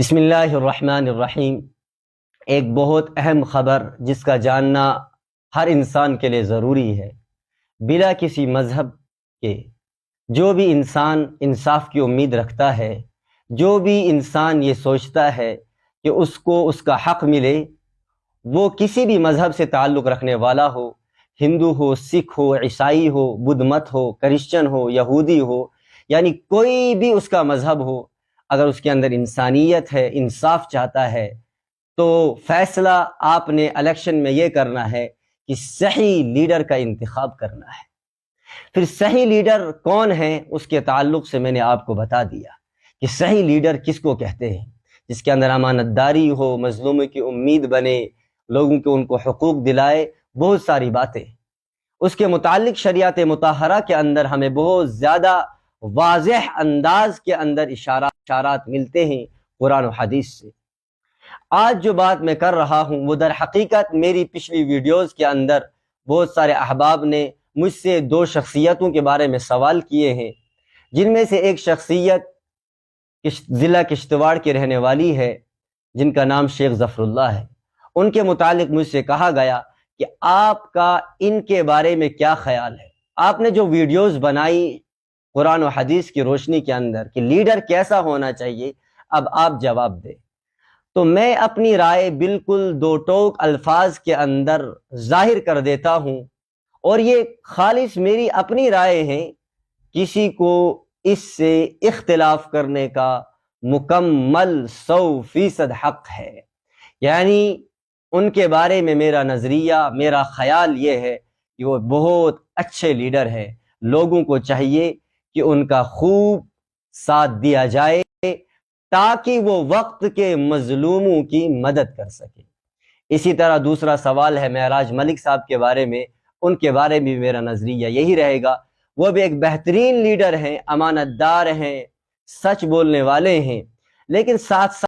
بسم اللہ الرحمن الرحیم۔ ایک بہت اہم خبر جس کا جاننا ہر انسان کے لیے ضروری ہے، بلا کسی مذہب کے۔ جو بھی انسان انصاف کی امید رکھتا ہے، جو بھی انسان یہ سوچتا ہے کہ اس کو اس کا حق ملے، وہ کسی بھی مذہب سے تعلق رکھنے والا ہو، ہندو ہو، سکھ ہو، عیسائی ہو، بدھ مت ہو، کرسچن ہو، یہودی ہو، یعنی کوئی بھی اس کا مذہب ہو، اگر اس کے اندر انسانیت ہے، انصاف چاہتا ہے، تو فیصلہ آپ نے الیکشن میں یہ کرنا ہے کہ صحیح لیڈر کا انتخاب کرنا ہے۔ پھر صحیح لیڈر کون ہے، اس کے تعلق سے میں نے آپ کو بتا دیا کہ صحیح لیڈر کس کو کہتے ہیں، جس کے اندر امانت داری ہو، مظلوموں کی امید بنے، لوگوں کو ان کو حقوق دلائے، بہت ساری باتیں۔ اس کے متعلق شریعت مطہرہ کے اندر ہمیں بہت زیادہ واضح انداز کے اندر اشارات ملتے ہیں قرآن و حدیث سے۔ آج جو بات میں کر رہا ہوں وہ در حقیقت میری پچھلی ویڈیوز کے اندر بہت سارے احباب نے مجھ سے دو شخصیتوں کے بارے میں سوال کیے ہیں، جن میں سے ایک شخصیت ضلع کشتواڑ کی رہنے والی ہے، جن کا نام شیخ ظفر اللہ ہے۔ ان کے متعلق مجھ سے کہا گیا کہ آپ کا ان کے بارے میں کیا خیال ہے؟ آپ نے جو ویڈیوز بنائی قرآن و حدیث کی روشنی کے اندر کہ لیڈر کیسا ہونا چاہیے، اب آپ جواب دیں۔ تو میں اپنی رائے بالکل دو ٹوک الفاظ کے اندر ظاہر کر دیتا ہوں، اور یہ خالص میری اپنی رائے ہے، کسی کو اس سے اختلاف کرنے کا مکمل 100% حق ہے۔ یعنی ان کے بارے میں میرا نظریہ، میرا خیال یہ ہے کہ وہ بہت اچھے لیڈر ہیں، لوگوں کو چاہیے کہ ان کا خوب ساتھ دیا جائے تاکہ وہ وقت کے مظلوموں کی مدد کر سکے۔ اسی طرح دوسرا سوال ہے معراج ملک صاحب کے بارے میں، ان کے بارے میں میرا نظریہ یہی رہے گا۔ وہ بھی ایک بہترین لیڈر ہیں، امانت دار ہیں، سچ بولنے والے ہیں، لیکن ساتھ